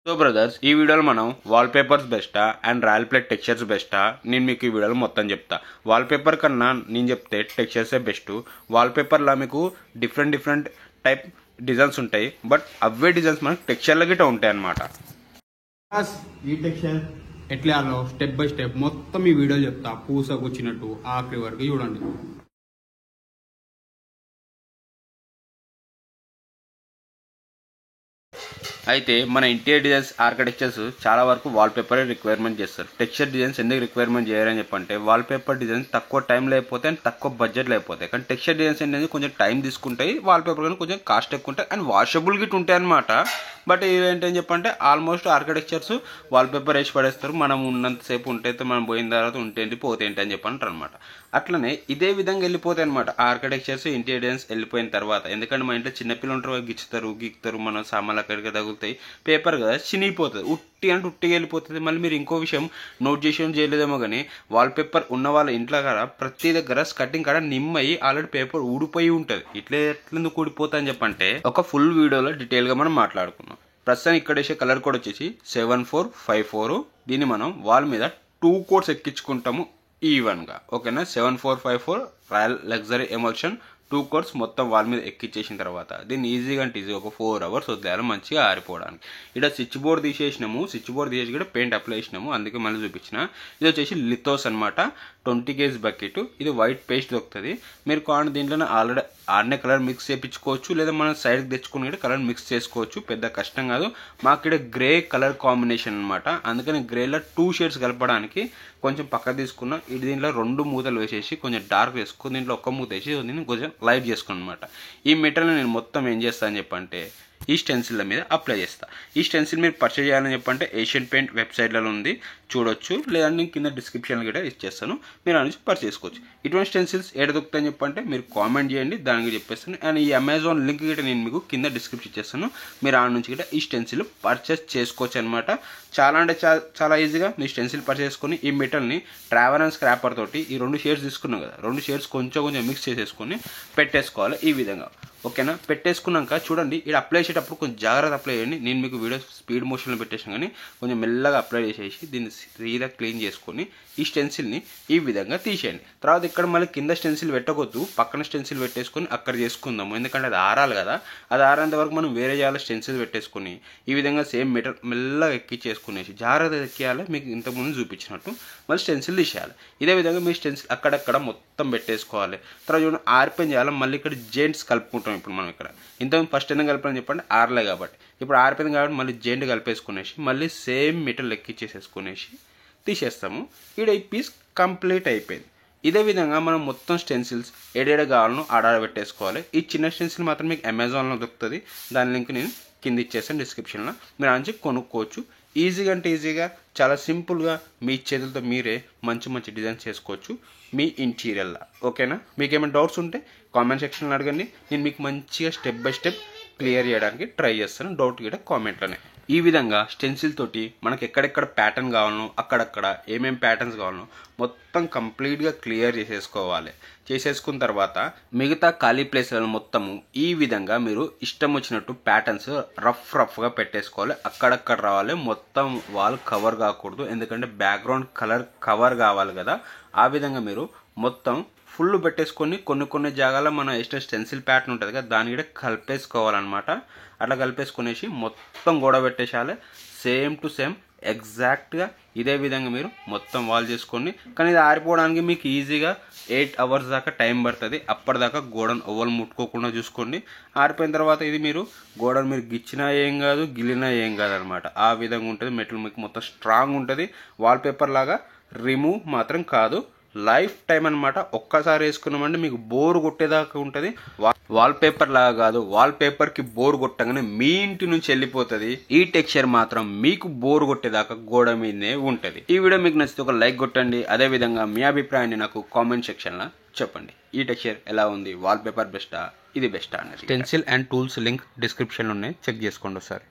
So brothers, ఈ వీడియోలో మనం వాల్పేపర్స్ బెస్టా అండ్ రాయల్ ప్లే టెక్స్చర్స్ బెస్టా నేను మీకు ఈ వీడియోలో మొత్తం చెప్తా. వాల్పేపర్ కన్నా నేను చెప్తే టెక్స్చర్సే బెస్ట్. వాల్పేపర్లో మీకు డిఫరెంట్ టైప్ డిజైన్స్ ఉంటాయి, బట్ అవే డిజైన్స్ మనకు టెక్స్చర్లో గిట్ట ఉంటాయి అన్నమాట. ఈ టెక్స్చర్ ఎట్లా స్టెప్ బై స్టెప్ మొత్తం ఈ వీడియో చెప్తా. పూసకు వచ్చినట్టు ఆఖరి వరకు చూడండి. అయితే మన ఇంటీరియర్ డిజైన్స్ ఆర్కిటెక్చర్స్ చాలా వరకు వాల్పేపర్ రిక్వైర్మెంట్ చేస్తారు. టెక్స్చర్ డిజైన్స్ ఎందుకు రిక్వైర్మెంట్ చేయాలని చెప్పంటే వాల్పేపర్ డిజైన్స్ తక్కువ టైం లేకపోతే అండ్ తక్కువ బడ్జెట్ లేకపోతే, కానీ టెక్స్చర్ డిజైన్స్ అనేది కొంచెం టైం తీసుకుంటాయి, వాల్పేపర్ కానీ కొంచెం కాస్ట్ ఎక్కువ ఉంటాయి అండ్ వాషబుల్ గిట్ ఉంటాయి అనమాట. బట్ ఏంటని చెప్పంటే ఆల్మోస్ట్ ఆర్కిటెక్చర్స్ వాల్పేపర్ వేసి పడేస్తారు. మనం ఉన్నంతసేపు ఉంటే మనం పోయిన తర్వాత ఉంటేంటి పోతే ఏంటి అని చెప్పంటారు అనమాట. అట్లనే ఇదే విధంగా వెళ్ళిపోతాయి అనమాట ఆర్కిటెక్చర్స్ ఇంటీరియర్ డిజైన్స్ వెళ్ళిపోయిన తర్వాత. ఎందుకంటే మా ఇంట్లో చిన్నపిల్లలు ఉంటారు, గీకుతారు, మన సామాన్లు అక్కడికి తగులుతాయి, పేపర్ కదా చినిగిపోతుంది, ఉట్టిగా వెళ్ళిపోతుంది. మళ్ళీ మీరు ఇంకో విషయం నోట్ చేసి చేయలేదేమో కానీ వాల్పేపర్ ఉన్న వాళ్ళ ఇంట్లో కదా ప్రతి దగ్గర స్కట్టింగ్ కాడ నిమ్మయి ఆల్రెడీ పేపర్ ఊడిపోయి ఉంటుంది. ఎట్లెందుకు ఊడిపోతా అని చెప్పంటే ఒక ఫుల్ వీడియోలో డీటెయిల్గా మనం మాట్లాడుకున్నాం. ప్రస్తుతం ఇక్కడ వేసే కలర్ కోడ్ వచ్చేసి 7454. దీన్ని మనం వాల్ మీద 2 కోట్స్ ఎక్కించుకుంటాము ఈవెన్గా. ఓకేనా, 7454 రాయల్ లగ్జరీ ఎమోషన్ 2 కోట్స్ మొత్తం వాల్ మీద ఎక్కించేసిన తర్వాత దీన్ని ఈజీగా అంటే ఈజీ ఒక 4 hours వదిలేయాలి మంచిగా ఆరిపోవడానికి. ఇక్కడ స్విచ్ బోర్డ్ తీసేసినాము, స్విచ్ బోర్డ్ తీసేసి కూడా పెయింట్ అప్లై చేసినాము, అందుకే మళ్ళీ చూపించిన. ఇది వచ్చేసి లిథోస్ అనమాట, 20 kg బకెట్. ఇది వైట్ పేస్ట్ దొరుకుతుంది. మీరు కావాలి దీంట్లోనే ఆల్రెడీ ఆడనే కలర్ మిక్స్ చేయించుకోవచ్చు, లేదా మనం సైడ్కి తెచ్చుకుని కలర్ మిక్స్ చేసుకోవచ్చు, పెద్ద కష్టం కాదు. మాకు ఇక్కడ గ్రే కలర్ కాంబినేషన్ అనమాట, అందుకని గ్రేలో 2 షేడ్స్ కలపడానికి కొంచెం పక్క తీసుకున్నా. ఇది దీంట్లో 2 మూతలు వేసేసి కొంచెం డార్క్ వేసుకుని దీంట్లో ఒక్క మూత వేసి దీన్ని కొంచెం లైట్ చేసుకుని అనమాట. ఈ మెటీరియల్ నేను మొత్తం ఏం చేస్తాను చెప్పంటే ఈ స్టెన్సిల్ల మీద అప్లై చేస్తా. ఈ స్టెన్సిల్ మీరు పర్చేజ్ చేయాలని చెప్పంటే ఏషియన్ పెయింట్ వెబ్సైట్లలో ఉంది, చూడొచ్చు, లేదంటే నేను కింద డిస్క్రిప్షన్ కూడా ఇచ్చేస్తాను, మీరు నుంచి పర్చేస్ చేసుకోవచ్చు. ఇటువంటి స్టెన్సిల్స్ ఏడ దొరుకుతాయని చెప్పంటే మీరు కామెంట్ చేయండి, దానికి చెప్పేస్తాను. అండ్ ఈ అమెజాన్ లింక్ గిట్ట నేను మీకు కింద డిస్క్రిప్షన్ ఇచ్చేస్తాను, మీరు ఆ నుంచి కూడా ఈ స్టెన్సిల్ పర్చేస్ చేసుకోవచ్చు అనమాట. చాలా అంటే చాలా ఈజీగా మీ స్టెన్సిల్ పర్చేస్ చేసుకొని ఈ మెటల్ని ట్రావెల్ అండ్ స్క్రాపర్ తోటి ఈ 2 షేడ్స్ తీసుకున్నాం కదా, 2 షేడ్స్ కొంచెం మిక్స్ చేసేసుకొని పెట్టేసుకోవాలి ఈ విధంగా. ఓకేనా, పెట్టేసుకున్నాక చూడండి, ఇక్కడ అప్లై చేసేటప్పుడు కొంచెం జాగ్రత్త అప్లై చేయండి. నేను మీకు వీడియో స్పీడ్ మోషన్లో పెట్టేసాను, కానీ కొంచెం మెల్లగా అప్లై చేసేసి దీన్ని సీదా క్లీన్ చేసుకొని ఈ స్టెన్సిల్ని ఈ విధంగా తీసేయండి. తర్వాత ఇక్కడ మళ్ళీ కింద స్టెన్సిల్ పెట్టకొద్దు, పక్కన స్టెన్సిల్ పెట్టేసుకొని అక్కడ చేసుకుందాము, ఎందుకంటే అది ఆరాలి కదా. అది ఆరేంత వరకు మనం వేరే చేయాలి. స్టెన్సిల్ పెట్టేసుకొని ఈ విధంగా సేమ్ మెటల్ మెల్లగా ఎక్కించేసుకునేసి జాగ్రత్త ఎక్కియాలి, మీకు ఇంతకుముందు చూపించినట్టు. మళ్ళీ స్టెన్సిల్ తీసేయాలి. ఇదే విధంగా మీ స్టెన్సిల్ అక్కడక్కడ మొత్తం పెట్టేసుకోవాలి. తర్వాత చూడండి ఆరిపోయిన చేయాలి. మళ్ళీ ఇక్కడ జెయింట్స్ కలుపుకుంటాం. ఇప్పుడు మనం ఇక్కడ ఇంతకుముందు ఫస్ట్ ఎందుకు కలిపాలని చెప్పండి, ఆరలే కాబట్టి. ఇప్పుడు ఆరిపోయింది కాబట్టి మళ్ళీ జెయింట్ కలిపేసుకునేసి మళ్ళీ సేమ్ మెటల్ ఎక్కించేసేసుకునేసి తీసేస్తాము. ఈడ ఈ పీస్ కంప్లీట్ అయిపోయింది. ఇదే విధంగా మనం మొత్తం స్టెన్సిల్స్ ఏడేడ కావాలను ఆడాడ పెట్టేసుకోవాలి. ఈ చిన్న స్టెన్సిల్ మాత్రం మీకు అమెజాన్లో దొరుకుతుంది, దాని లింక్ నేను కింద ఇచ్చేస్తాను డిస్క్రిప్షన్లో, మీరు ఆ నుంచి కొనుక్కోవచ్చు. ఈజీగా అంటే ఈజీగా చాలా సింపుల్గా మీ చేతులతో మీరే మంచి డిజైన్స్ చేసుకోవచ్చు మీ ఇంటీరియర్లో. ఓకేనా, మీకు ఏమైనా డౌట్స్ ఉంటే కామెంట్ సెక్షన్లో అడగండి, నేను మీకు మంచిగా స్టెప్ బై స్టెప్ క్లియర్ చేయడానికి ట్రై చేస్తాను. డౌట్ కూడా కామెంట్లోనే. ఈ విధంగా స్టెన్సిల్ తోటి మనకు ఎక్కడెక్కడ ప్యాటర్న్ కావాలనో అక్కడక్కడ ఏమేమి ప్యాటర్న్స్ కావాలనో మొత్తం కంప్లీట్గా క్లియర్ చేసేసుకోవాలి. చేసేసుకున్న తర్వాత మిగతా ఖాళీ ప్లేస్లను మొత్తము ఈ విధంగా మీరు ఇష్టం వచ్చినట్టు ప్యాటర్న్స్ రఫ్గా పెట్టేసుకోవాలి. అక్కడక్కడ రావాలి, మొత్తం వాల్ కవర్ కాకూడదు, ఎందుకంటే బ్యాక్గ్రౌండ్ కలర్ కవర్ కావాలి కదా. ఆ విధంగా మీరు మొత్తం ఫుల్ పెట్టేసుకొని కొన్ని జాగాలో మన ఇష్టం స్టెన్సిల్ ప్యాటర్న్ ఉంటుంది కదా, దాన్ని కూడా కలిపేసుకోవాలన్నమాట. అట్లా కలిపేసుకునేసి మొత్తం గోడ పెట్టేసాలి. సేమ్ టు సేమ్ ఎగ్జాక్ట్గా ఇదే విధంగా మీరు మొత్తం వాల్ చేసుకోండి. కానీ ఇది ఆరిపోవడానికి మీకు ఈజీగా 8 hours దాకా టైం పడుతుంది. అప్పటిదాకా గోడను ఓవల్ ముట్టుకోకుండా చూసుకోండి. ఆరిపోయిన తర్వాత ఇది మీరు గోడను మీరు గిచ్చినా ఏం కాదు, గిల్లినా ఏం కాదు అనమాట. ఆ విధంగా ఉంటుంది. మెటల్ మీకు మొత్తం స్ట్రాంగ్ ఉంటుంది. వాల్పేపర్ లాగా రిమూవ్ మాత్రం కాదు, లైఫ్ టైం అనమాట. ఒక్కసారి వేసుకున్నామంటే మీకు బోర్ కొట్టేదాకా ఉంటుంది. వాల్పేపర్ లాగా కాదు, వాల్పేపర్కి బోర్ కొట్టగానే మీ ఇంటి నుంచి వెళ్ళిపోతుంది. ఈ టెక్స్చర్ మాత్రం మీకు బోర్ కొట్టేదాకా గోడ మీదనే ఉంటుంది. ఈ వీడియో మీకు నచ్చితే ఒక లైక్ కొట్టండి. అదే విధంగా మీ అభిప్రాయాన్ని నాకు కామెంట్ సెక్షన్లో చెప్పండి. ఈ టెక్స్చర్ ఎలా ఉంది, వాల్పేపర్ బెస్టా, ఇది బెస్టా అనేది. స్టెన్సిల్ అండ్ టూల్స్ లింక్ డిస్క్రిప్షన్లో ఉన్నాయి, చెక్ చేసుకోండి ఒకసారి.